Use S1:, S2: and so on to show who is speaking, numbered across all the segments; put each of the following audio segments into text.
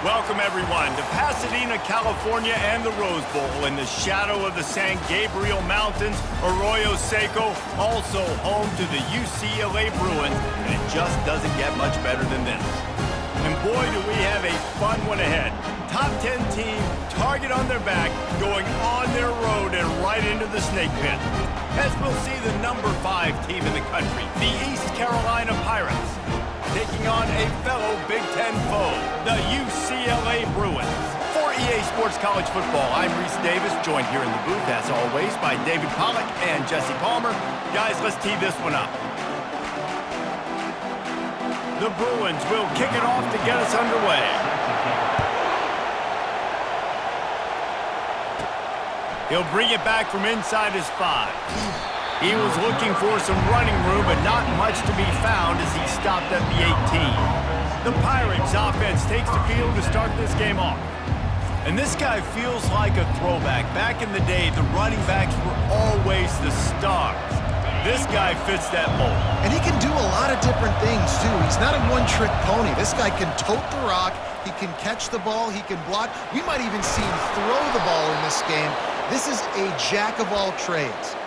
S1: Welcome, everyone, to Pasadena, California and the Rose Bowl in the shadow of the San Gabriel Mountains, Arroyo Seco, also home to the UCLA Bruins, and it just doesn't get much better than this. And boy, do we have a fun one ahead. Top 10 team, target on their back, going on their road and right into the snake pit. As we'll see the number 5 team in the country, the East Carolina Pirates, taking on a fellow Big Ten foe, the UCLA Bruins. For EA Sports College Football, I'm Reese Davis, joined here in the booth, as always, by David Pollack and Jesse Palmer. Guys, let's tee this one up. The Bruins will kick it off to get us underway. He'll bring it back from inside his 5. He was looking for some running room, but not much to be found as he stopped at the 18. The Pirates offense takes the field to start this game off. And this guy feels like a throwback. Back in the day, the running backs were always the stars. This guy fits that mold.
S2: And he can do a lot of different things, too. He's not a one-trick pony. This guy can tote the rock. He can catch the ball. He can block. We might even see him throw the ball in this game. This is a jack of all trades.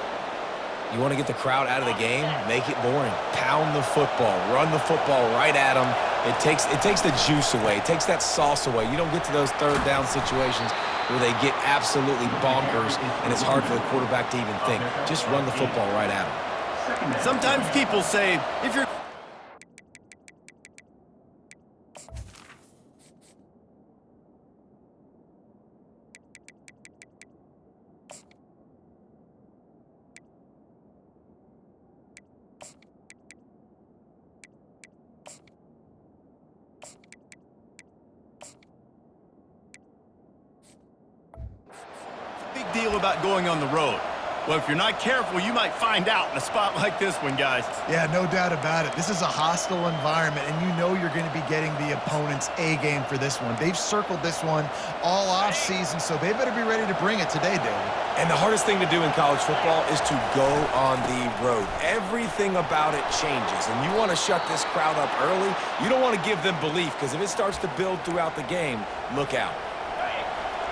S3: You want to get the crowd out of the game? Make it boring. Pound the football. Run the football right at them. It takes the juice away. It takes that sauce away. You don't get to those third down situations where they get absolutely bonkers, and it's hard for the quarterback to even think. Just run the football right at them.
S1: Sometimes people say, if you're... Big deal about going on the road. Well, if you're not careful, you might find out in a spot like this one, guys.
S2: Yeah, no doubt about it. This is a hostile environment, and you know you're going to be getting the opponent's A game for this one. They've circled this one all offseason, so they better be ready to bring it today, David.
S3: And the hardest thing to do in college football is to go on the road. Everything about it changes, and you want to shut this crowd up early. You don't want to give them belief, because if it starts to build throughout the game, look out.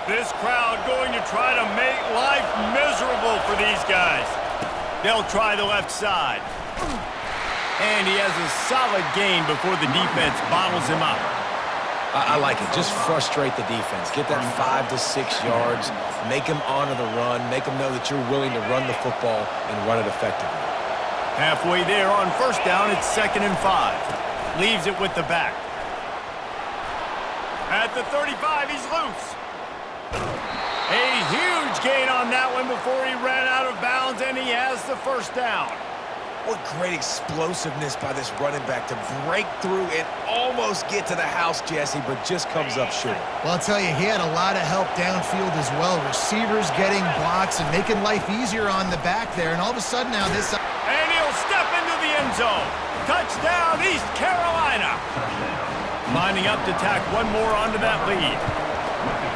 S1: This crowd going to try to make life miserable for these guys. They'll try the left side. And he has a solid gain before the defense bottles him up.
S3: I like it. Just frustrate the defense. Get that 5 to 6 yards. Make them honor the run. Make them know that you're willing to run the football and run it effectively.
S1: Halfway there on first down, it's 2nd and 5. Leaves it with the back. At the 35, he's loose. A huge gain on that one before he ran out of bounds, and he has the first down.
S3: What great explosiveness by this running back to break through and almost get to the house, Jesse, but just comes up short.
S2: Well, I'll tell you, he had a lot of help downfield as well. Receivers getting blocks and making life easier on the back there, and all of a sudden now this...
S1: And he'll step into the end zone. Touchdown, East Carolina. Lining up to tack one more onto that lead.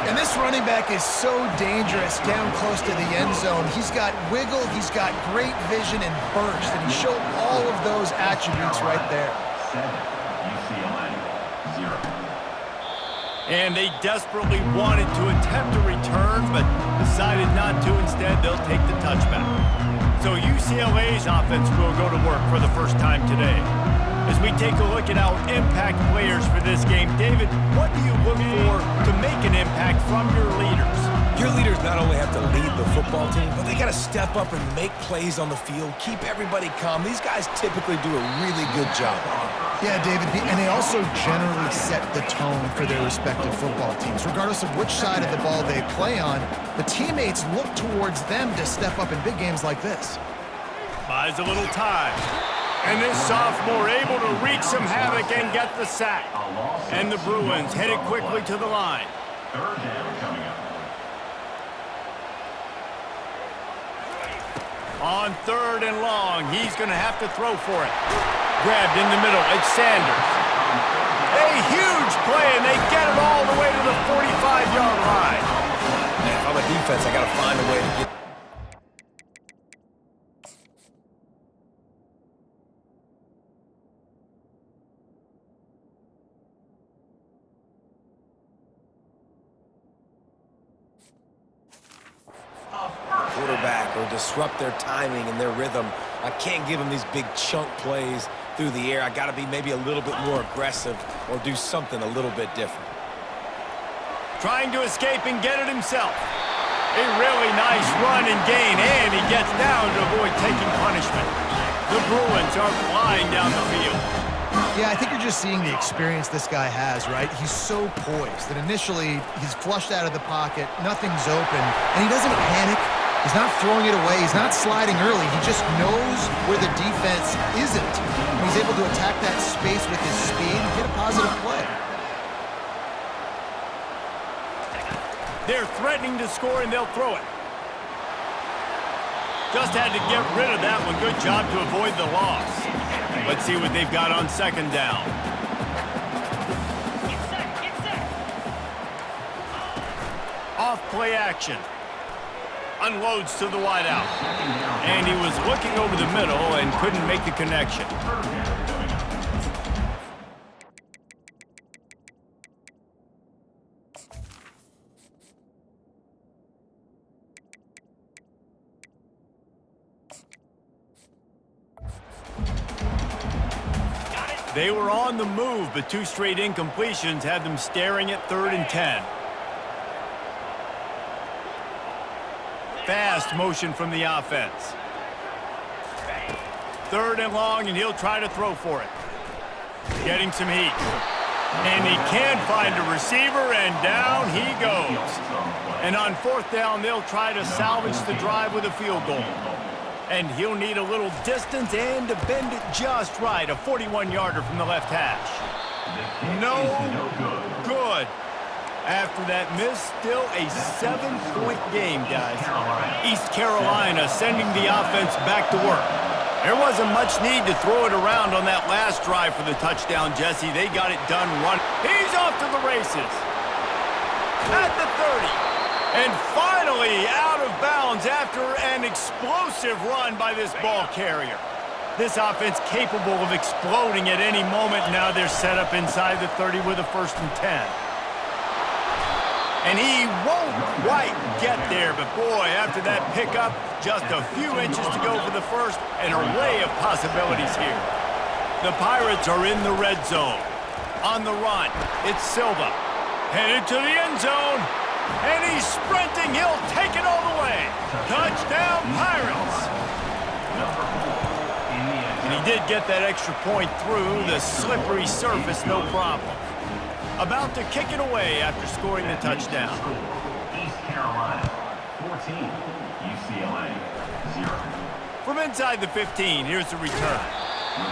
S2: And this running back is so dangerous down close to the end zone. He's got wiggle, he's got great vision and burst, and he showed all of those attributes right there.
S4: 7, UCLA, 0.
S1: And they desperately wanted to attempt a return, but decided not to. Instead, they'll take the touchback. So UCLA's offense will go to work for the first time today. As we take a look at our impact players for this game, David, what do you look for to make an impact from your leaders?
S3: Your leaders not only have to lead the football team, but they got to step up and make plays on the field, keep everybody calm. These guys typically do a really good job of it.
S2: Yeah, David, and they also generally set the tone for their respective football teams. Regardless of which side of the ball they play on, the teammates look towards them to step up in big games like this.
S1: Buys a little time. And this sophomore able to wreak some havoc and get the sack. And the Bruins headed quickly to the line.
S4: 3rd down coming up.
S1: On 3rd and long, he's going to have to throw for it. Grabbed in the middle, it's Sanders. A huge play, and they get it all the way to the 45-yard line.
S3: Man, if I'm a defense, I got to find a way to get... or disrupt their timing and their rhythm. I can't give them these big chunk plays through the air. I got to be maybe a little bit more aggressive or do something a little bit different.
S1: Trying to escape and get it himself. A really nice run and gain, and he gets down to avoid taking punishment. The Bruins are flying down the field.
S2: Yeah, I think you're just seeing the experience this guy has, right? He's so poised that initially he's flushed out of the pocket, nothing's open, and he doesn't panic. He's not throwing it away. He's not sliding early. He just knows where the defense isn't. And he's able to attack that space with his speed and get a positive play.
S1: They're threatening to score, and they'll throw it. Just had to get rid of that one. Good job to avoid the loss. Let's see what they've got on second down. Off play action. Unloads to the wideout. And he was looking over the middle and couldn't make the connection. They were on the move, but two straight incompletions had them staring at 3rd and 10. Fast motion from the offense. 3rd and long, and he'll try to throw for it. Getting some heat. And he can find a receiver, and down he goes. And on 4th down, they'll try to salvage the drive with a field goal. And he'll need a little distance and to bend it just right. A 41-yarder from the left hash. No good. After that miss, still a 7-point game, guys. East Carolina sending the offense back to work. There wasn't much need to throw it around on that last drive for the touchdown, Jesse. They got it done running. He's off to the races. At the 30. And finally out of bounds after an explosive run by this ball carrier. This offense capable of exploding at any moment. Now they're set up inside the 30 with a 1st and 10. And he won't quite get there, but boy, after that pickup, just a few inches to go for the first. An array of possibilities here. The Pirates are in the red zone. On the run, it's Silva. Headed to the end zone. And he's sprinting. He'll take it all the way. Touchdown, Pirates. And he did get that extra point through the slippery surface, no problem. About to kick it away after scoring the touchdown.
S4: East Carolina, 14. UCLA, 0.
S1: From inside the 15, here's the return.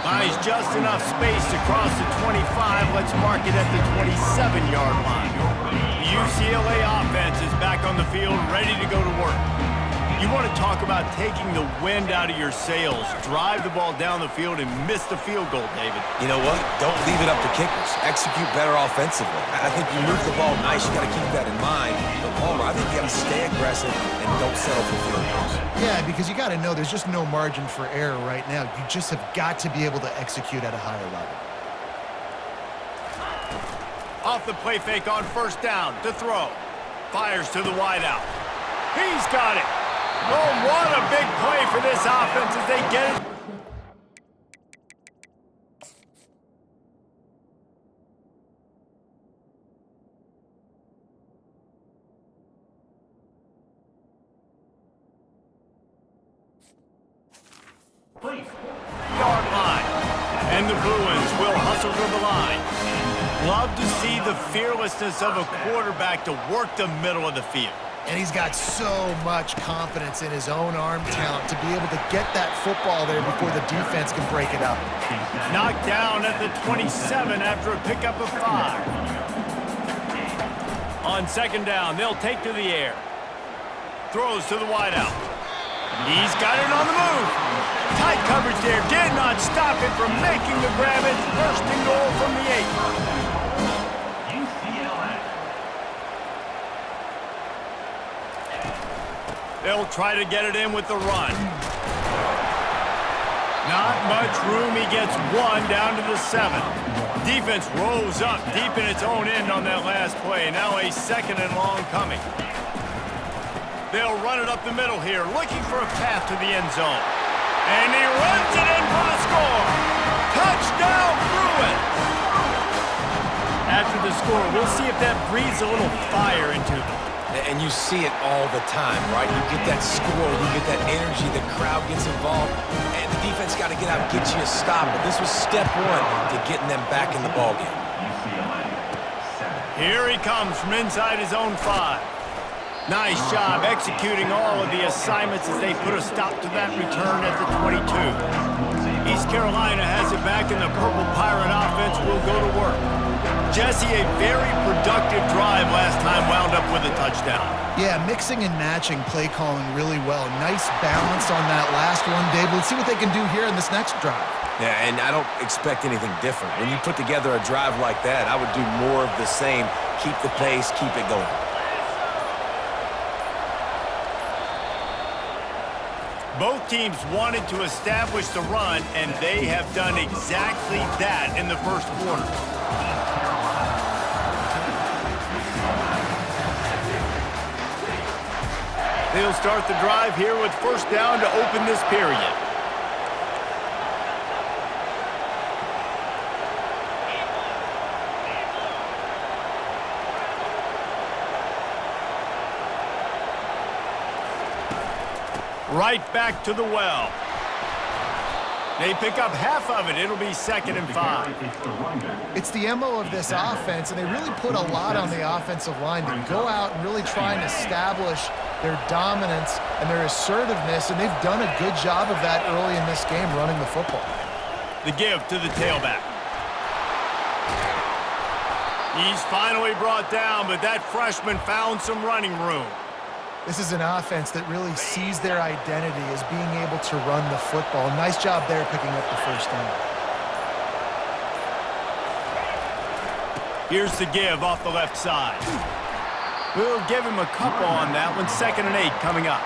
S1: Buys just enough space to cross the 25. Let's mark it at the 27-yard line. The UCLA offense is back on the field, ready to go to work. You want to talk about taking the wind out of your sails. Drive the ball down the field and miss the field goal, David.
S3: You know what? Don't leave it up to kickers. Execute better offensively. I think you move the ball nice. You got to keep that in mind. But Palmer, I think you got to stay aggressive and don't settle for field goals.
S2: Yeah, because you got to know there's just no margin for error right now. You just have got to be able to execute at a higher level.
S1: Off the play fake on 1st down to throw. Fires to the wideout. He's got it. Oh, what a big play for this offense as they get it.
S4: Please.
S1: 3-yard line. And the Bruins will hustle to the line. Love to see the fearlessness of a quarterback to work the middle of the field.
S2: And he's got so much confidence in his own arm talent to be able to get that football there before the defense can break it up.
S1: Knocked down at the 27 after a pickup of 5. On 2nd down, they'll take to the air. Throws to the wideout. He's got it on the move. Tight coverage there. Did not stop it from making the grab. It's 1st and goal from the 8. They'll try to get it in with the run. Not much room. He gets 1 down to the 7. Defense rolls up deep in its own end on that last play. Now a 2nd and long coming. They'll run it up the middle here, looking for a path to the end zone. And he runs it in for the score. Touchdown, Bruins! After the score, we'll see if that breathes a little fire into them.
S3: And you see it all the time, right? You get that score, you get that energy, the crowd gets involved, and the defense got to get out and get you a stop. But this was step one to getting them back in the ballgame.
S4: UCLA, 7.
S1: Here he comes from inside his own 5. Nice job executing all of the assignments as they put a stop to that return at the 22. East Carolina has it back, and the Purple Pirate offense will go to work. Jesse, a very productive drive last time wound up with a touchdown.
S2: Yeah, mixing and matching play calling really well. Nice balance on that last one, Dave. Let's see what they can do here in this next drive.
S3: Yeah, and I don't expect anything different. When you put together a drive like that, I would do more of the same. Keep the pace, keep it going.
S1: Both teams wanted to establish the run, and they have done exactly that in the first quarter. They'll start the drive here with first down to open this period. Right back to the well. They pick up half of it. It'll be 2nd and 5.
S2: It's the MO of this offense, and they really put a lot on the offensive line to go out and really try and establish their dominance and their assertiveness, and they've done a good job of that early in this game running the football.
S1: The give to the tailback. He's finally brought down, but that freshman found some running room.
S2: This is an offense that really sees their identity as being able to run the football. Nice job there picking up the first down.
S1: Here's the give off the left side. We'll give him a couple on that one. 2nd and 8 coming up.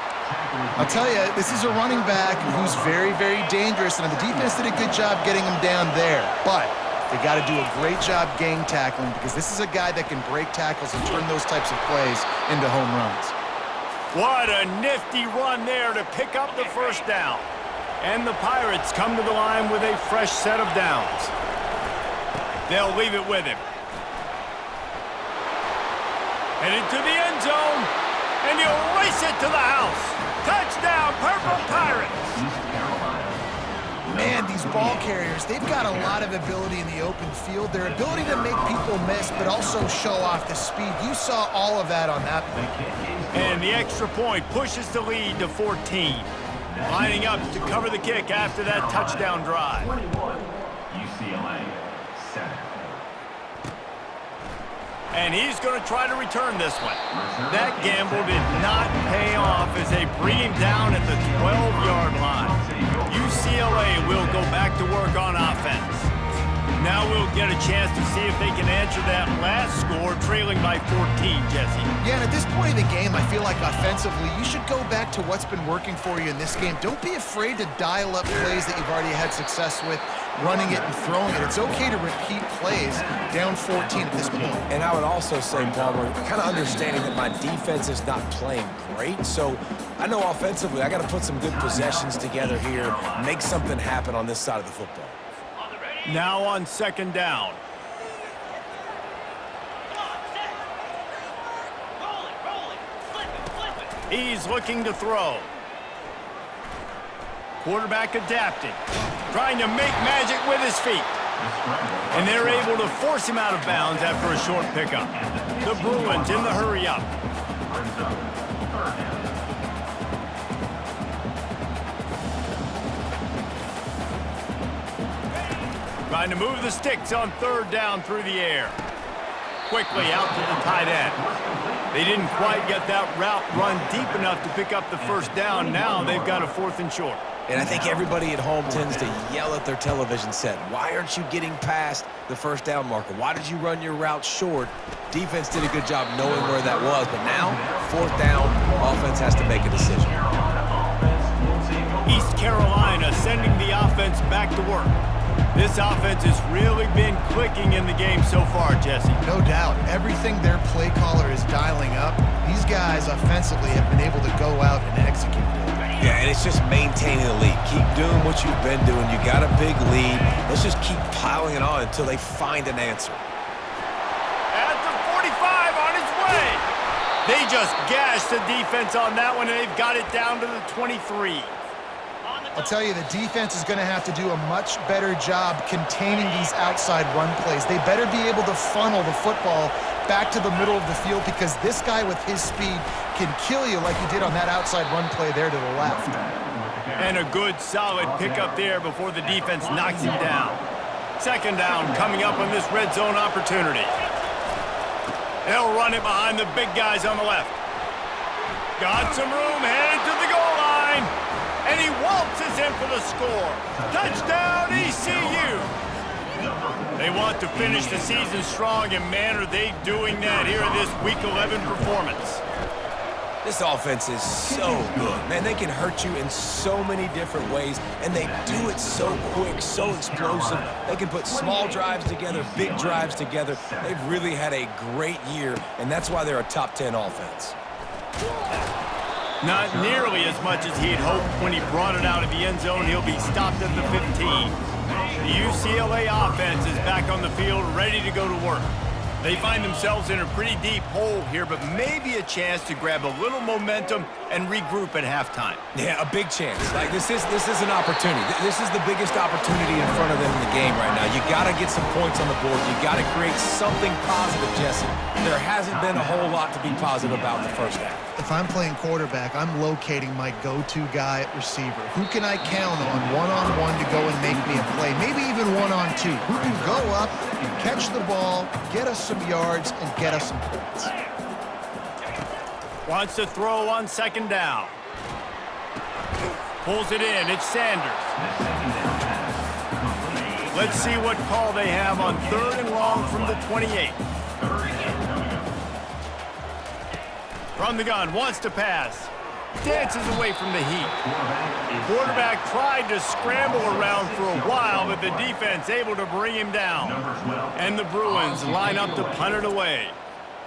S2: I'll tell you, this is a running back who's very, very dangerous, and the defense did a good job getting him down there. But they got to do a great job gang tackling, because this is a guy that can break tackles and turn those types of plays into home runs.
S1: What a nifty run there to pick up the first down. And the Pirates come to the line with a fresh set of downs. They'll leave it with him. Headed to the end zone, and he'll race it to the house. Touchdown, Purple Pirates!
S2: Man, these ball carriers, they've got a lot of ability in the open field. Their ability to make people miss, but also show off the speed. You saw all of that on that play.
S1: And the extra point pushes the lead to 14. Lining up to cover the kick after that touchdown drive.
S4: 21, UCLA, 7.
S1: And he's going to try to return this one. That gamble did not pay off as they bring him down at the 12-yard line. UCLA will go back to work on offense. Now we'll get a chance to see if they can answer that last score, trailing by 14, Jesse.
S2: Yeah, and at this point in the game, I feel like offensively, you should go back to what's been working for you in this game. Don't be afraid to dial up plays that you've already had success with, running it and throwing it. It's okay to repeat plays down 14 at this point.
S3: And I would also say, Palmer, kind of understanding that my defense is not playing great, so I know offensively I got to put some good possessions together here, make something happen on this side of the football.
S1: Now on 2nd down. He's looking to throw. Quarterback adapting, trying to make magic with his feet. And they're able to force him out of bounds after a short pickup. The Bruins in the hurry up. Trying to move the sticks on 3rd down through the air. Quickly out to the tight end. They didn't quite get that route run deep enough to pick up the first down. Now they've got a 4th and short.
S3: And I think everybody at home tends to yell at their television set. Why aren't you getting past the first down marker? Why did you run your route short? Defense did a good job knowing where that was, but now, 4th down, offense has to make a decision.
S1: East Carolina sending the offense back to work. This offense has really been clicking in the game so far, Jesse.
S2: No doubt. Everything their play caller is dialing up, these guys offensively have been able to go out and execute it.
S3: Yeah, and it's just maintaining the lead. Keep doing what you've been doing. You got a big lead. Let's just keep piling it on until they find an answer.
S1: At the 45 on its way. They just gashed the defense on that one, and they've got it down to the 23.
S2: I'll tell you, the defense is going to have to do a much better job containing these outside run plays. They better be able to funnel the football back to the middle of the field because this guy with his speed can kill you like he did on that outside run play there to the left.
S1: And a good, solid pickup there before the defense knocks him down. Second down coming up on this red zone opportunity. They'll run it behind the big guys on the left. Got some room, headed to the goal line. And he waltzes in for the score. Touchdown, ECU. They want to finish the season strong, and man, are they doing that here in this Week 11 performance.
S3: This offense is so good. Man, they can hurt you in so many different ways, and they do it so quick, so explosive. They can put small drives together, big drives together. They've really had a great year, and that's why they're a top 10 offense.
S1: Not nearly as much as he'd hoped when he brought it out of the end zone. He'll be stopped at the 15. The UCLA offense is back on the field, ready to go to work. They find themselves in a pretty deep hole here, but maybe a chance to grab a little momentum and regroup at halftime.
S3: Yeah, a big chance. Like this is an opportunity. This is the biggest opportunity in front of them in the game right now. You got to get some points on the board. You got to create something positive, Jesse. There hasn't been a whole lot to be positive about in the first half.
S2: If I'm playing quarterback, I'm locating my go-to guy at receiver. Who can I count on one-on-one to go and make me a play? Maybe even one-on-two. Who can go up, catch the ball, get us some yards, and get us some points?
S1: Wants to throw on second down. Pulls it in. It's Sanders. Let's see what call they have on third and long from the 28. From the gun, wants to pass. Dances away from the heat. Quarterback tried to scramble around for a while, but the defense able to bring him down. And the Bruins line up to punt it away.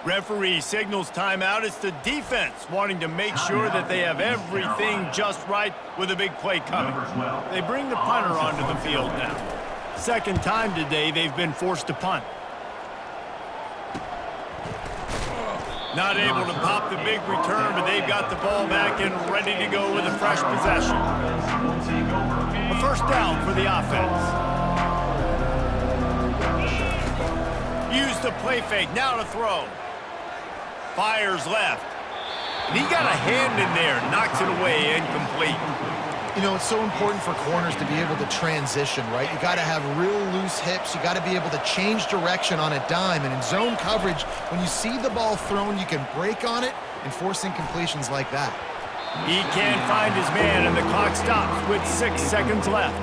S1: Referee signals timeout. It's the defense wanting to make sure that they have everything just right with a big play coming. They bring the punter onto the field now. Second time today they've been forced to punt. Not able to pop the big return, but they've got the ball back and ready to go with a fresh possession. A first down for the offense. Use the play fake, now to throw. Fires left. And he got a hand in there, knocks it away, incomplete.
S2: You know, it's so important for corners to be able to transition, right? You got to have real loose hips. You got to be able to change direction on a dime. And in zone coverage, when you see the ball thrown, you can break on it and force incompletions like that.
S1: He can't find his man, and the clock stops with 6 seconds left.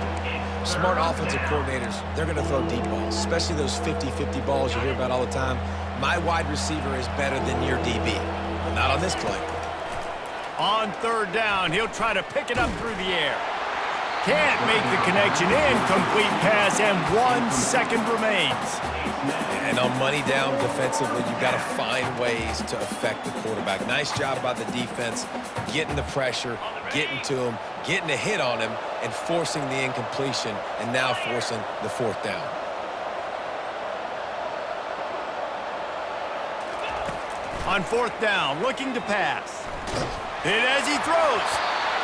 S3: Smart offensive coordinators, they're going to throw deep balls, especially those 50-50 balls you hear about all the time. My wide receiver is better than your DB. But not on this play.
S1: On third down, he'll try to pick it up through the air. Can't make the connection. Incomplete pass, and 1 second remains.
S3: And on money down defensively, you've got to find ways to affect the quarterback. Nice job by the defense, getting the pressure, getting to him, getting a hit on him, and forcing the incompletion, and now forcing the fourth down.
S1: On fourth down, looking to pass. Hit as he throws.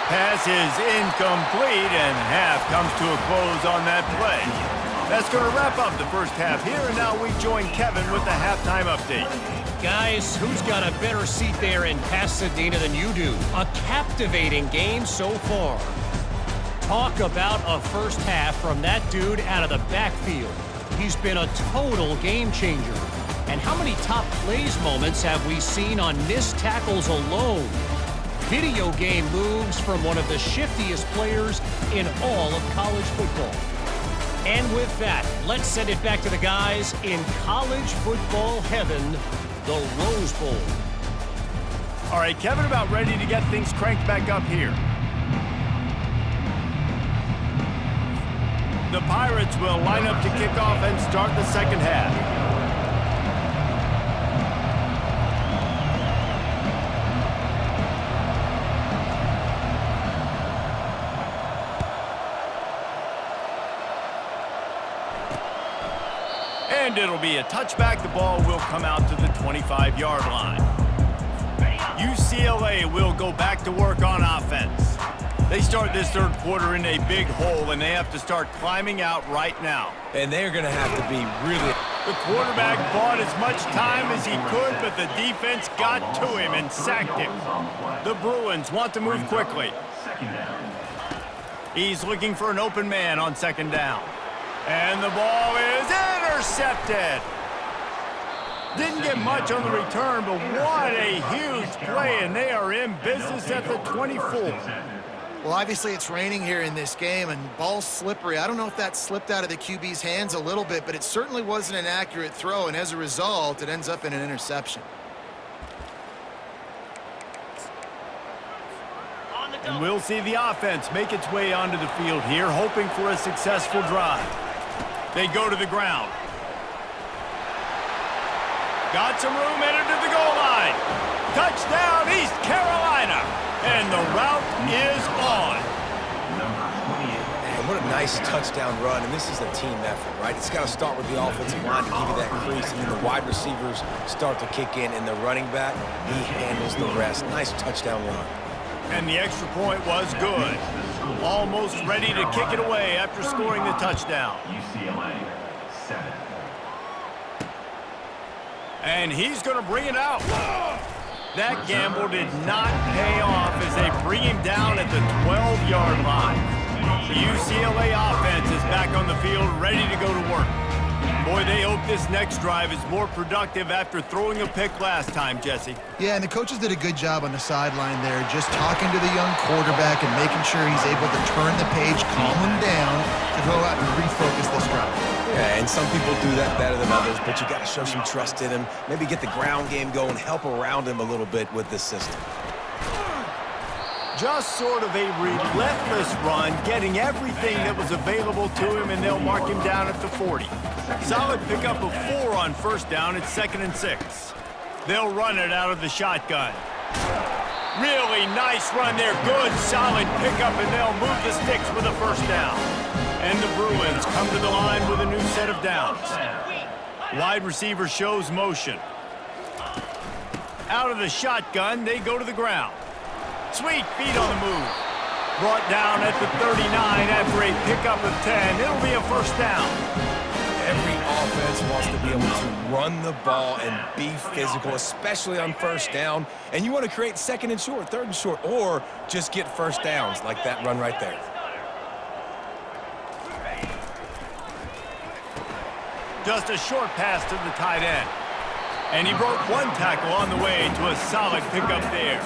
S1: Pass is incomplete, and half comes to a close on that play. That's going to wrap up the first half here, and now we join Kevin with the halftime update.
S5: Guys, who's got a better seat there in Pasadena than you do? A captivating game so far. Talk about a first half from that dude out of the backfield. He's been a total game changer. And how many top plays moments have we seen on missed tackles alone? Video game moves from one of the shiftiest players in all of college football. And with that, let's send it back to the guys in college football heaven, the Rose Bowl.
S1: All right, Kevin, about ready to get things cranked back up here. The Pirates will line up to kick off and start the second half. And it'll be a touchback. The ball will come out to the 25-yard line. UCLA will go back to work on offense. They start this third quarter in a big hole, and they have to start climbing out right now.
S3: And they're going to have to be really...
S1: The quarterback bought as much time as he could, but the defense got to him and sacked him. The Bruins want to move quickly. He's looking for an open man on second down. And the ball is intercepted. Didn't get much on the return, but what a huge play, and they are in business at the 24.
S2: Well, obviously it's raining here in this game, and ball's slippery. I don't know if that slipped out of the QB's hands a little bit, but it certainly wasn't an accurate throw, and as a result, it ends up in an interception.
S1: And we'll see the offense make its way onto the field here, hoping for a successful drive. They go to the ground. Got some room, entered to the goal line. Touchdown, East Carolina. And the route is on.
S3: Man, what a nice touchdown run, and this is a team effort, right? It's got to start with the offensive line to give you that crease, and then the wide receivers start to kick in, and the running back, he handles the rest. Nice touchdown run.
S1: And the extra point was good. Almost ready to kick it away after scoring the touchdown.
S4: UCLA 7.
S1: And he's going to bring it out. That gamble did not pay off as they bring him down at the 12-yard line. The UCLA offense is back on the field, ready to go to work. Boy, they hope this next drive is more productive after throwing a pick last time, Jesse.
S2: Yeah, and the coaches did a good job on the sideline there, just talking to the young quarterback and making sure he's able to turn the page, calm him down, to go out and refocus this drive.
S3: Yeah, and some people do that better than others, but you got to show some trust in him. Maybe get the ground game going, help around him a little bit with this system.
S1: Just sort of a relentless run, getting everything that was available to him, and they'll mark him down at the 40. Solid pickup of 4 on first down. It's 2nd and 6. They'll run it out of the shotgun. Really nice run there. Good, solid pickup, and they'll move the sticks with a first down. And the Bruins come to the line with a new set of downs. Wide receiver shows motion. Out of the shotgun, they go to the ground. Sweet feet on the move. Brought down at the 39 after a pickup of 10. It'll be a first down.
S3: Every offense wants to be able to run the ball and be physical, especially on first down. And you want to create 2nd and short, 3rd and short, or just get first downs like that run right there.
S1: Just a short pass to the tight end. And he broke one tackle on the way to a solid pickup there.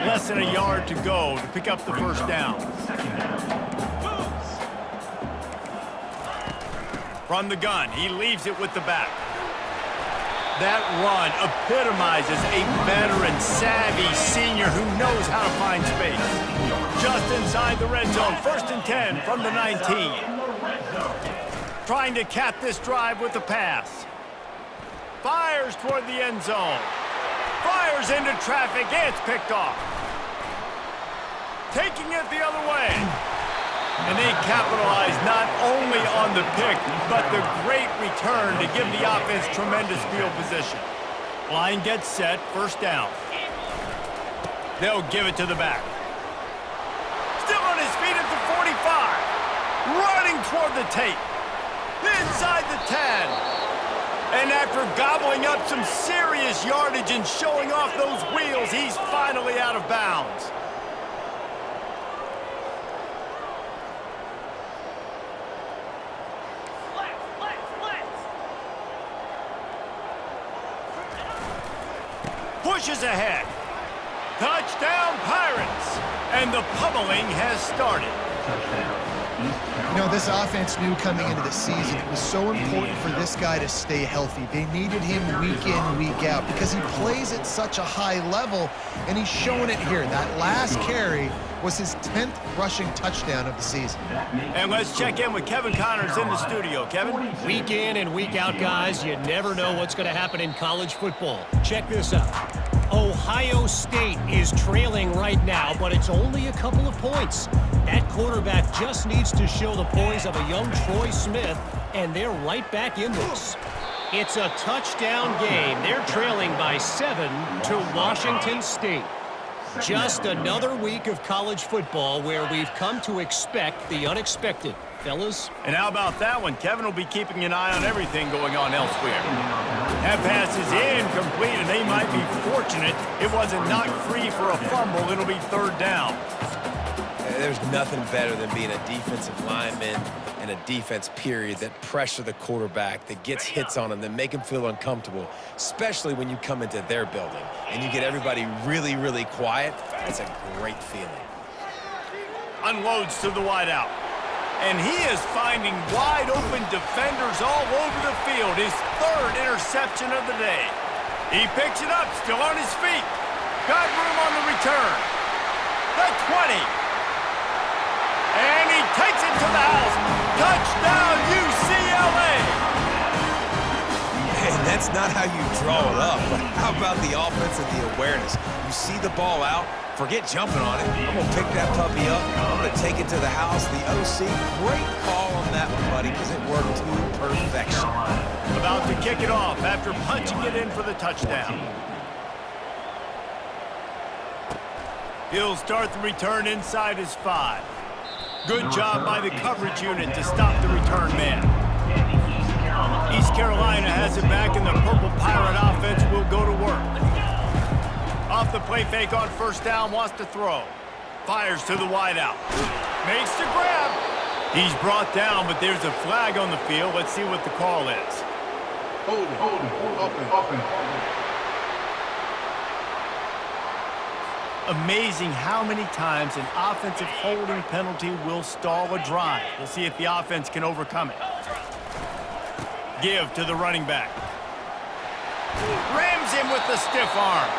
S1: Less than a yard to go to pick up the first down. From the gun, he leaves it with the back. That run epitomizes a veteran, savvy senior who knows how to find space. Just inside the red zone, 1st and 10 from the 19. Trying to cap this drive with the pass. Fires toward the end zone. Fires into traffic. It's picked off. Taking it the other way. And they capitalize not only on the pick, but the great return to give the offense tremendous field position. Line gets set, first down. They'll give it to the back. Still on his feet at the 45. Running toward the tape. Inside the 10. And after gobbling up some serious yardage and showing off those wheels, he's finally out of bounds. Pushes ahead. Touchdown, Pirates. And the pummeling has started.
S2: You know, this offense knew coming into the season it was so important for this guy to stay healthy. They needed him week in, week out because he plays at such a high level, and he's showing it here. That last carry was his 10th rushing touchdown of the season.
S1: And let's check in with Kevin Connors in the studio. Kevin?
S5: Week in and week out, guys, you never know what's going to happen in college football. Check this out. Ohio State is trailing right now, but it's only a couple of points. That quarterback just needs to show the poise of a young Troy Smith, and they're right back in this. It's a touchdown game. They're trailing by 7 to Washington State. Just another week of college football where we've come to expect the unexpected. Fellas?
S1: And how about that one? Kevin will be keeping an eye on everything going on elsewhere. That pass is incomplete, and they might be fortunate it wasn't knocked free for a fumble. It'll be third down.
S3: There's nothing better than being a defensive lineman and a defense, period, that pressure the quarterback, that gets hits on him, that make him feel uncomfortable, especially when you come into their building and you get everybody really, really quiet. That's a great feeling.
S1: Unloads to the wideout. And he is finding wide-open defenders all over the field. His third interception of the day. He picks it up, still on his feet. Got room on the return. The 20. And he takes it to the house. Touchdown, UCLA!
S3: And that's not how you draw it up, but how about the offense and the awareness? You see the ball out, forget jumping on it. I'm going to pick that puppy up. I'm going to take it to the house. The OC, great call on that one, buddy, because it worked to perfection.
S1: About to kick it off after punching it in for the touchdown. He'll start the return inside his 5. Good job by the coverage unit to stop the return man. East Carolina has it back, and the Purple Pirate offense will go to work. Off the play fake on first down, wants to throw. Fires to the wideout. Makes the grab. He's brought down, but there's a flag on the field. Let's see what the call is.
S6: Hold it, open.
S1: Amazing how many times an offensive holding penalty will stall a drive. We'll see if the offense can overcome it. Give to the running back. Rams him with the stiff arm.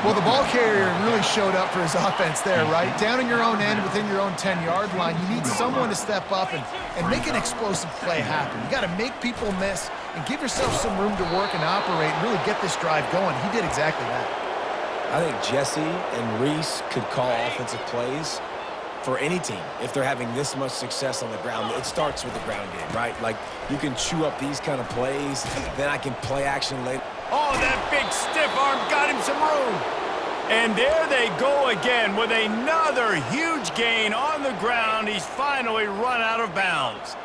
S2: Well, the ball carrier really showed up for his offense there, right? Down in your own end, within your own 10-yard line, you need someone to step up and make an explosive play happen. You got to make people miss and give yourself some room to work and operate and really get this drive going. He did exactly that.
S3: I think Jesse and Reese could call offensive plays for any team if they're having this much success on the ground. It starts with the ground game, right? Like, you can chew up these kind of plays, then I can play action later.
S1: Oh, that big stiff arm got him some room. And there they go again with another huge gain on the ground. He's finally run out of bounds.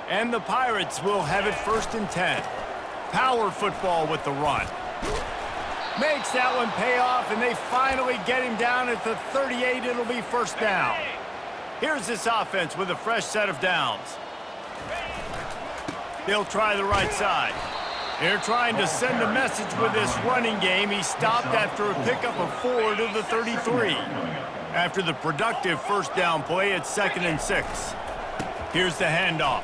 S1: And the Pirates will have it 1st and 10. Power football with the run. Makes that one pay off, and they finally get him down at the 38. It'll be first down. Here's this offense with a fresh set of downs. They'll try the right side. They're trying to send a message with this running game. He stopped after a pickup of 4 to the 33. After the productive first down play, it's 2nd and 6. Here's the handoff.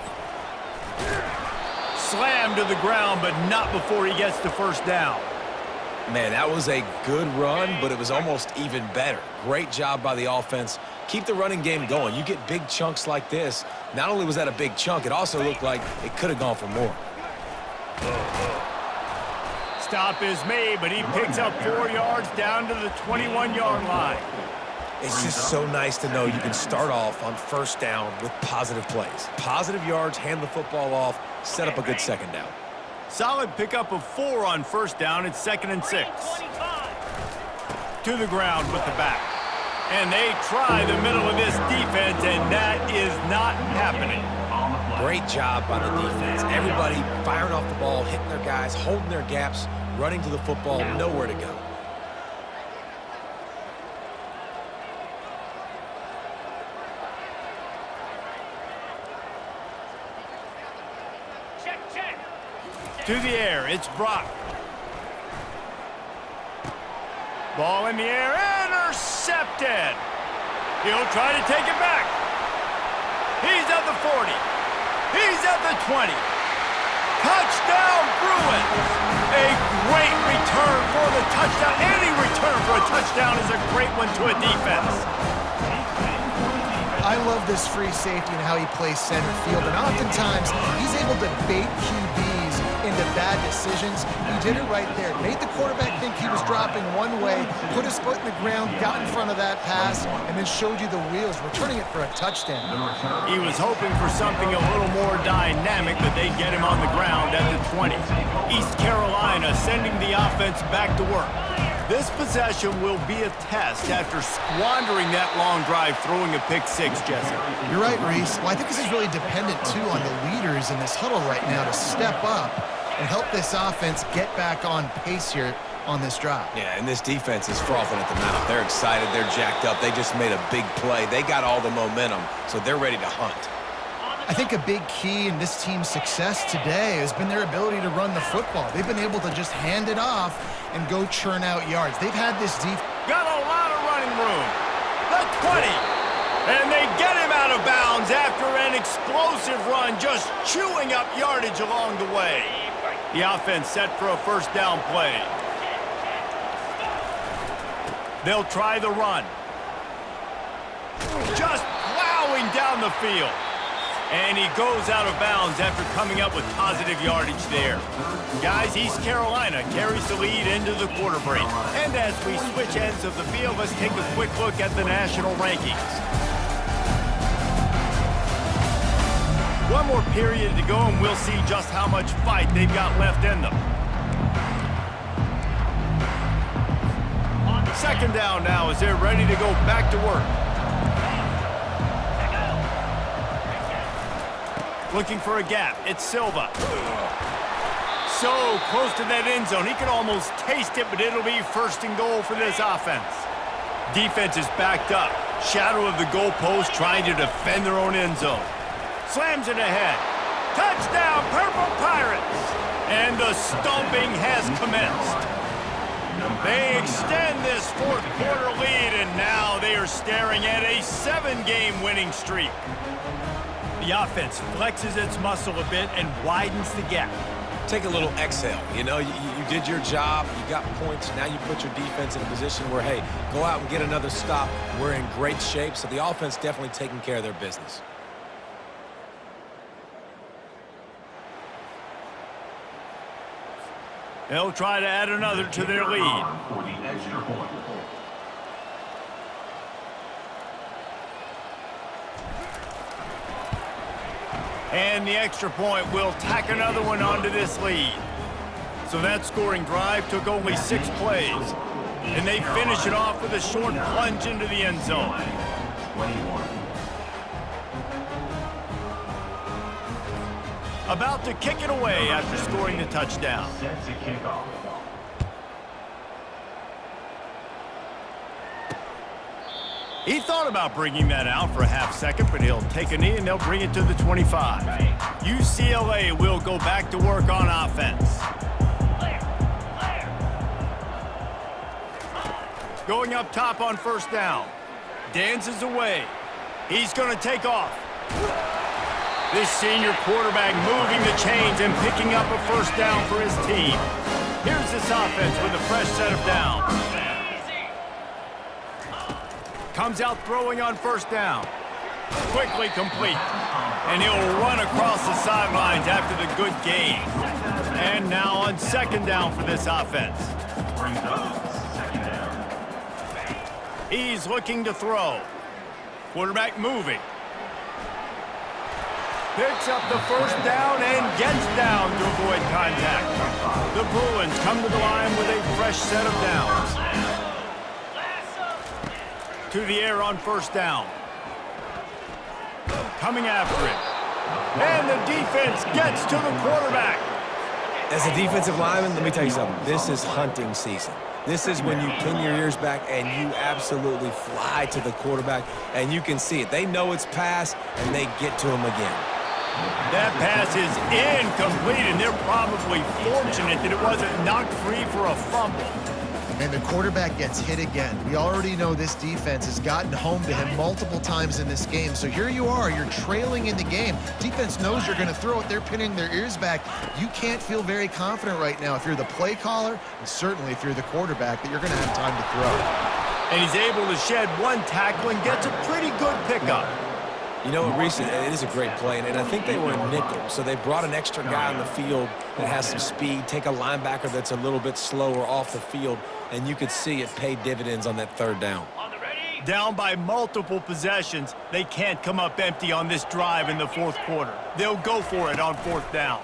S1: Slammed to the ground, but not before he gets to first down.
S3: Man, that was a good run, but it was almost even better. Great job by the offense. Keep the running game going. You get big chunks like this. Not only was that a big chunk, it also looked like it could have gone for more.
S1: Stop is made, but he picks up 4 yards down to the 21-yard line.
S3: It's just so nice to know you can start off on first down with positive plays. Positive yards, hand the football off, set up a good second down.
S1: Solid pickup of 4 on first down. It's 2nd and 6. To the ground with the back. And they try the middle of this defense, and that is not happening.
S3: Great job by the defense. Everybody firing off the ball, hitting their guys, holding their gaps, running to the football, nowhere to go.
S1: To the air, it's Brock. Ball in the air, intercepted. He'll try to take it back. He's at the 40. He's at the 20. Touchdown, Bruins. A great return for the touchdown. Any return for a touchdown is a great one to a defense.
S2: I love this free safety and how he plays center field, and oftentimes he's able to bait QBs into bad decisions. He did it right there. Made the quarterback think he was dropping one way, put his foot in the ground, got in front of that pass, and then showed you the wheels, returning it for a touchdown.
S1: He was hoping for something a little more dynamic, but they get him on the ground at the 20. East Carolina sending the offense back to work. This possession will be a test after squandering that long drive, throwing a pick-6, Jesse.
S2: You're right, Reese. Well, I think this is really dependent, too, on the leaders in this huddle right now to step up and help this offense get back on pace here on this drive.
S3: Yeah, and this defense is frothing at the mouth. They're excited. They're jacked up. They just made a big play. They got all the momentum, so they're ready to hunt.
S2: I think a big key in this team's success today has been their ability to run the football. They've been able to just hand it off and go churn out yards. They've had this defense.
S1: Got a lot of running room. The 20. And they get him out of bounds after an explosive run, just chewing up yardage along the way. The offense set for a first down play. They'll try the run. Just plowing down the field. And he goes out of bounds after coming up with positive yardage there. Guys, East Carolina carries the lead into the quarter break. And as we switch ends of the field, let's take a quick look at the national rankings. One more period to go, and we'll see just how much fight they've got left in them. Second down now as they're ready to go back to work. Looking for a gap. It's Silva. So close to that end zone. He can almost taste it, but it'll be first and goal for this offense. Defense is backed up. Shadow of the goalpost trying to defend their own end zone. Slams it ahead. Touchdown, Purple Pirates! And the stomping has commenced. They extend this fourth quarter lead, and now they are staring at a 7-game winning streak. The offense flexes its muscle a bit and widens the gap.
S3: Take a little exhale. You know, you did your job. You got points. Now you put your defense in a position where, hey, go out and get another stop. We're in great shape, so the offense definitely taking care of their business.
S1: They'll try to add another to their lead.
S4: For the extra point.
S1: And the extra point will tack another one onto this lead. So that scoring drive took only 6 plays. And they finish it off with a short plunge into the end zone.
S4: 21.
S1: About to kick it away after scoring the touchdown.
S4: Set to kick off.
S1: He thought about bringing that out for a half second, but he'll take a knee and they'll bring it to the 25. UCLA will go back to work on offense. Going up top on first down. Dances away. He's going to take off. This senior quarterback moving the chains and picking up a first down for his team. Here's this offense with a fresh set of downs. Comes out throwing on first down. Quickly complete. And he'll run across the sidelines after the good gain. And now on second down for this offense.
S4: Brings up second down.
S1: He's looking to throw. Quarterback moving. Picks up the first down and gets down to avoid contact. The Bruins come to the line with a fresh set of downs. To the air on first down. Coming after it. And the defense gets to the quarterback.
S3: As a defensive lineman, let me tell you something. This is hunting season. This is when you pin your ears back and you absolutely fly to the quarterback, and you can see it. They know it's pass, and they get to him again.
S1: That pass is incomplete, and they're probably fortunate that it wasn't knocked free for a fumble.
S2: And the quarterback gets hit again. We already know this defense has gotten home to him multiple times in this game. So here you are, you're trailing in the game. Defense knows you're going to throw it. They're pinning their ears back. You can't feel very confident right now if you're the play caller, and certainly if you're the quarterback, that you're going to have time to throw.
S1: And he's able to shed one tackle and gets a pretty good pickup.
S3: You know, it is a great play, and I think they were in nickel, so they brought an extra guy on the field that has some speed, take a linebacker that's a little bit slower off the field, and you could see it pay dividends on that third down.
S1: Down by multiple possessions, they can't come up empty on this drive in the fourth quarter. They'll go for it on fourth down.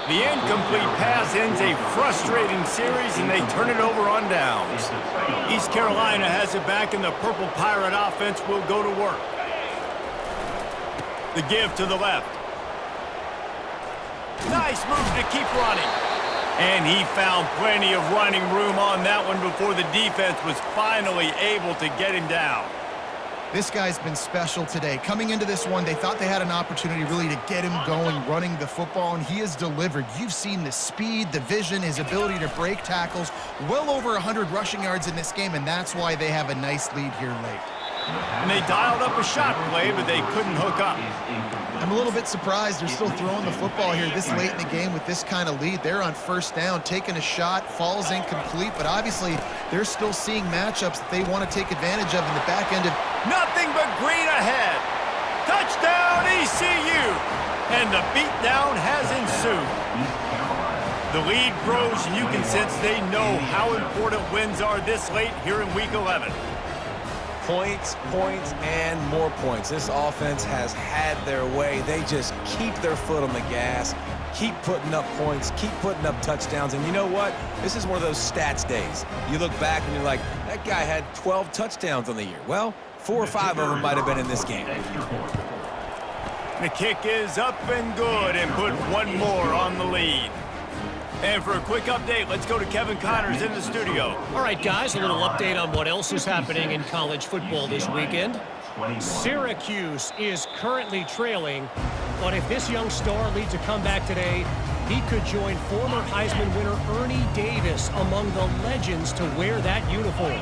S1: The incomplete pass ends a frustrating series, and they turn it over on downs. East Carolina has it back, and the Purple Pirate offense will go to work. The give to the left. Nice move to keep running. And he found plenty of running room on that one before the defense was finally able to get him down.
S2: This guy's been special today. Coming into this one, they thought they had an opportunity really to get him going, running the football, and he has delivered. You've seen the speed, the vision, his ability to break tackles. Well over 100 rushing yards in this game, and that's why they have a nice lead here late.
S1: And they dialed up a shot play, but they couldn't hook up.
S2: I'm a little bit surprised they're still throwing the football here this late in the game with this kind of lead. They're on first down, taking a shot, falls incomplete, but obviously they're still seeing matchups that they want to take advantage of in the back end of.
S1: Nothing but green ahead. Touchdown ECU. And the beatdown has ensued. The lead grows, and you can sense they know how important wins are this late here in Week 11.
S3: Points, points, and more points. This offense has had their way. They just keep their foot on the gas, keep putting up points, keep putting up touchdowns. And you know what? This is one of those stats days. You look back and you're like, that guy had 12 touchdowns on the year. Well, 4 or 5 of them might have been in this game.
S1: The kick is up and good, and put one more on the lead. And for a quick update, let's go to Kevin Connors in the studio.
S5: All right, guys, a little update on what else is happening in college football this weekend. Syracuse is currently trailing, but if this young star leads a comeback today, he could join former Heisman winner Ernie Davis among the legends to wear that uniform.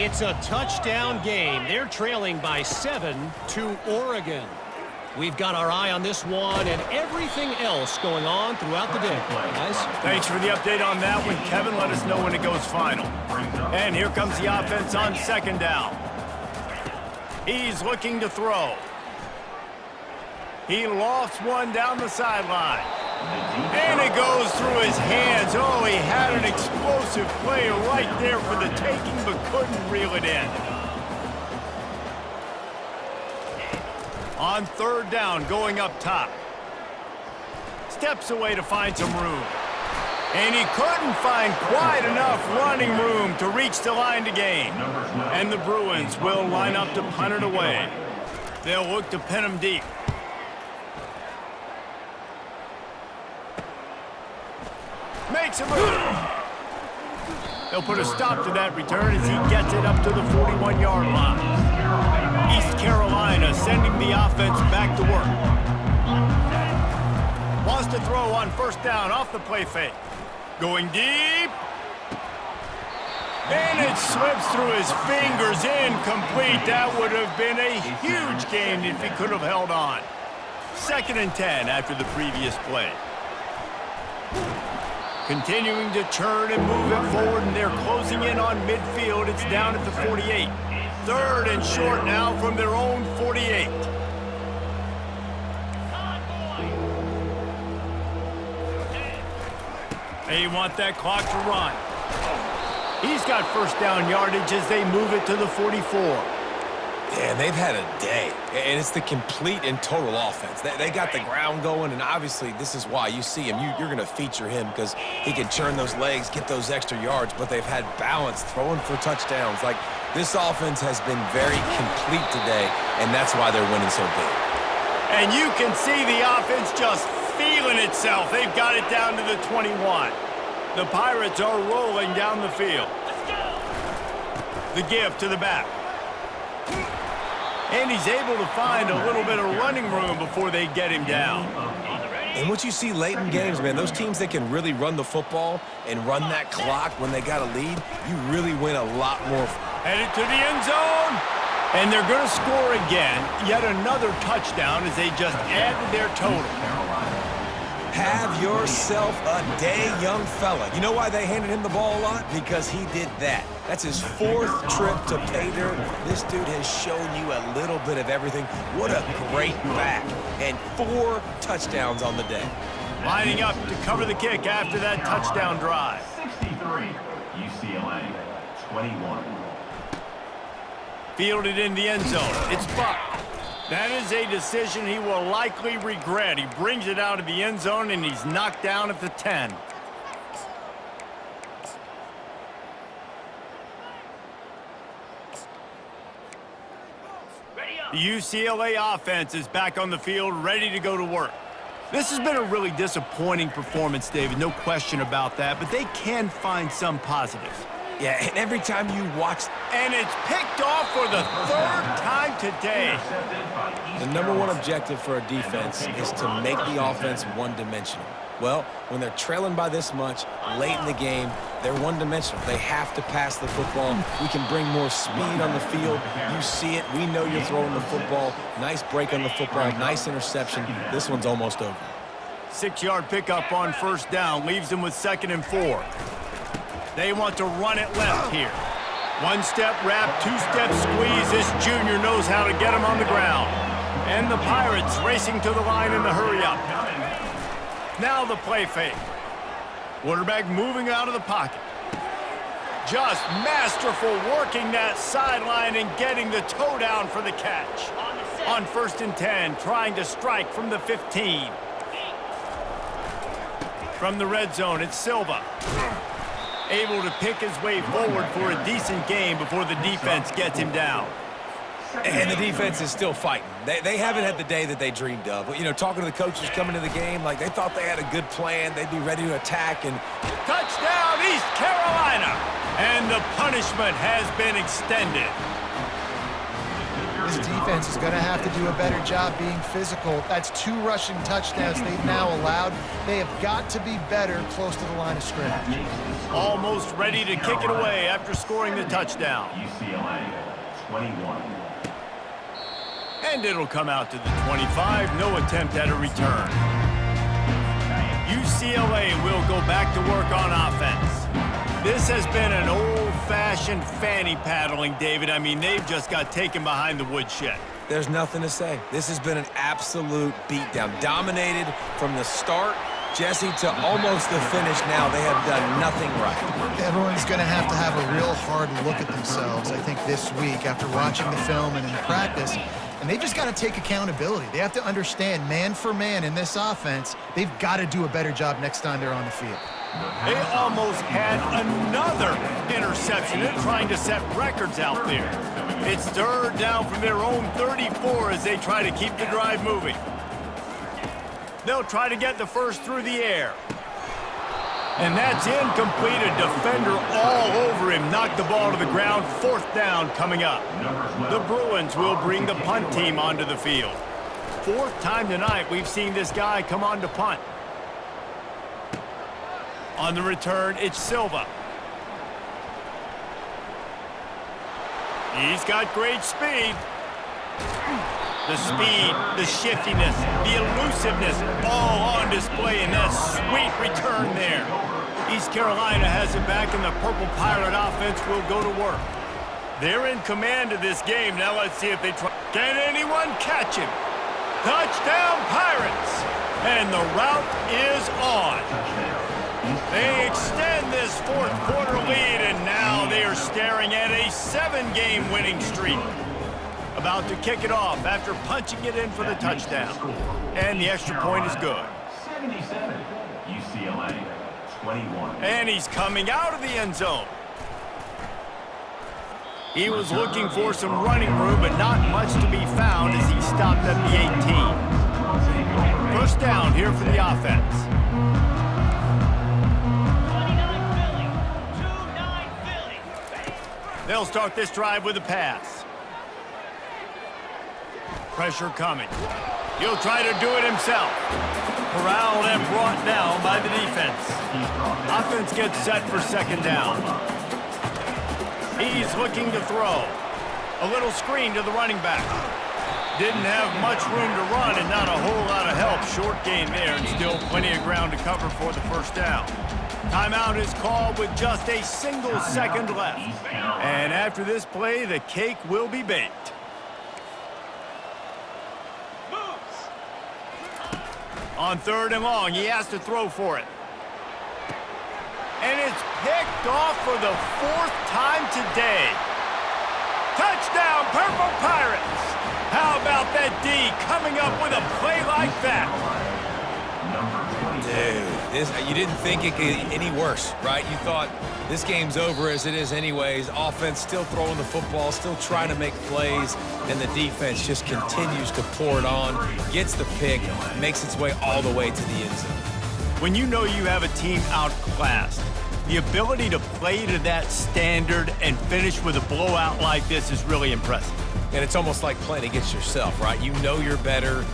S5: It's a touchdown game. They're trailing by 7 to Oregon. We've got our eye on this one and everything else going on throughout the day, guys.
S1: Thanks for the update on that one, Kevin. Let us know when it goes final. And here comes the offense on second down. He's looking to throw. He lofts one down the sideline. And it goes through his hands. Oh, he had an explosive play right there for the taking, but couldn't reel it in. On third down, going up top. Steps away to find some room. And he couldn't find quite enough running room to reach the line to gain. And the Bruins will line up to punt it away. They'll look to pin him deep. Makes a move. They'll put a stop to that return as he gets it up to the 41-yard line. East Carolina sending the offense back to work. Wants to throw on first down off the play fake. Going deep. And it slips through his fingers, incomplete. That would have been a huge gain if he could have held on. 2nd and 10 after the previous play. Continuing to churn and move it forward, and they're closing in on midfield. It's down at the 48. 3rd and short now from their own 48. They want that clock to run. He's got first down yardage as they move it to the 44.
S3: Yeah, they've had a day, and it's the complete and total offense. They got the ground going, and obviously this is why you see him. You're going to feature him because he can churn those legs, get those extra yards, but they've had balance, throwing for touchdowns. Like, this offense has been very complete today, and that's why they're winning so big.
S1: And you can see the offense just feeling itself. They've got it down to the 21. The Pirates are rolling down the field. The give to the back. And he's able to find a little bit of running room before they get him down.
S3: And what you see late in games, man, those teams that can really run the football and run that clock when they got a lead, you really win a lot more.
S1: Headed to the end zone. And they're going to score again. Yet another touchdown as they just add to their total.
S3: Have yourself a day, young fella. You know why they handed him the ball a lot? Because he did that. That's his 4th trip to pay dirt. This dude has shown you a little bit of everything. What a great back. And 4 touchdowns on the day.
S1: Lining up to cover the kick after that touchdown drive.
S4: 63, UCLA, 21.
S1: Fielded in the end zone. It's Buck. That is a decision he will likely regret. He brings it out of the end zone, and he's knocked down at the 10. The UCLA offense is back on the field, ready to go to work. This has been a really disappointing performance, David, no question about that, but they can find some positives.
S3: Yeah, and every time you watch...
S1: And it's picked off for the 3rd time today.
S3: The #1 objective for a defense is to make the offense one-dimensional. Well, when they're trailing by this much, late in the game, they're one-dimensional. They have to pass the football. We can bring more speed on the field. You see it. We know you're throwing the football. Nice break on the football. Nice interception. This one's almost over.
S1: 6-yard pickup on 1st down. Leaves them with 2nd and 4. They want to run it left here. 1-step wrap, 2-step squeeze. This junior knows how to get him on the ground. And the Pirates racing to the line in the hurry-up. Now the play fake. Quarterback moving out of the pocket. Just masterful working that sideline and getting the toe down for the catch. On 1st and 10, trying to strike from the 15. From the red zone, it's Silva. Able to pick his way forward for a decent game before the defense gets him down.
S3: And the defense is still fighting. They haven't had the day that they dreamed of. You know, talking to the coaches coming to the game, like they thought they had a good plan. They'd be ready to attack. And
S1: touchdown, East Carolina! And the punishment has been extended.
S2: This defense is going to have to do a better job being physical. That's 2 rushing touchdowns they've now allowed. They have got to be better close to the line of scrimmage.
S1: Almost ready to kick it away after scoring the touchdown.
S4: UCLA, 21.
S1: And it'll come out to the 25. No attempt at a return. UCLA will go back to work on offense. This has been an old-fashioned fanny paddling, David. I mean, they've just got taken behind the woodshed.
S3: there's nothing to say. This has been an absolute beatdown. Dominated from the start, Jesse, to almost the finish now. They have done nothing right.
S2: Everyone's going to have a real hard look at themselves, I think, this week after watching the film and in practice. And they've just got to take accountability. They have to understand, man for man in this offense, they've got to do a better job next time they're on the field.
S1: They almost had another interception. They're trying to set records out there. It's third down from their own 34 as they try to keep the drive moving. They'll try to get the first through the air. And that's incomplete. A defender all over him. Knocked the ball to the ground. Fourth down coming up. The Bruins will bring the punt team onto the field. Fourth time tonight we've seen this guy come on to punt. On the return, it's Silva. He's got great speed. The speed, the shiftiness, the elusiveness, all on display in that sweet return there. East Carolina has it back, and the Purple Pirate offense will go to work. They're in command of this game. Now let's see if they try. Can anyone catch him? Touchdown, Pirates! And the route is on. They extend this fourth quarter lead, and now they are staring at a 7-game winning streak. About to kick it off after punching it in for the touchdown. And the extra point is good.
S4: 77, UCLA, 21.
S1: And he's coming out of the end zone. He was looking for some running room, but not much to be found as he stopped at the 18. First down here for the offense. 29 Philly. They'll start this drive with a pass. Pressure coming. He'll try to do it himself. Corralled and brought down by the defense. Offense gets set for second down. He's looking to throw. A little screen to the running back. Didn't have much room to run and not a whole lot of help. Short game there and still plenty of ground to cover for the first down. Timeout is called with just a single second left. And after this play, the cake will be baked. On 3rd and long, he has to throw for it. And it's picked off for the 4th time today. Touchdown, Purple Pirates! How about that D coming up with a play like that?
S3: Dude, you didn't think it could get any worse, right? You thought this game's over as it is anyways. Offense still throwing the football, still trying to make plays, and the defense just continues to pour it on, gets the pick, makes its way all the way to the end zone.
S1: When you know you have a team outclassed, the ability to play to that standard and finish with a blowout like this is really impressive.
S3: And it's almost like playing against yourself, right? You know you're better.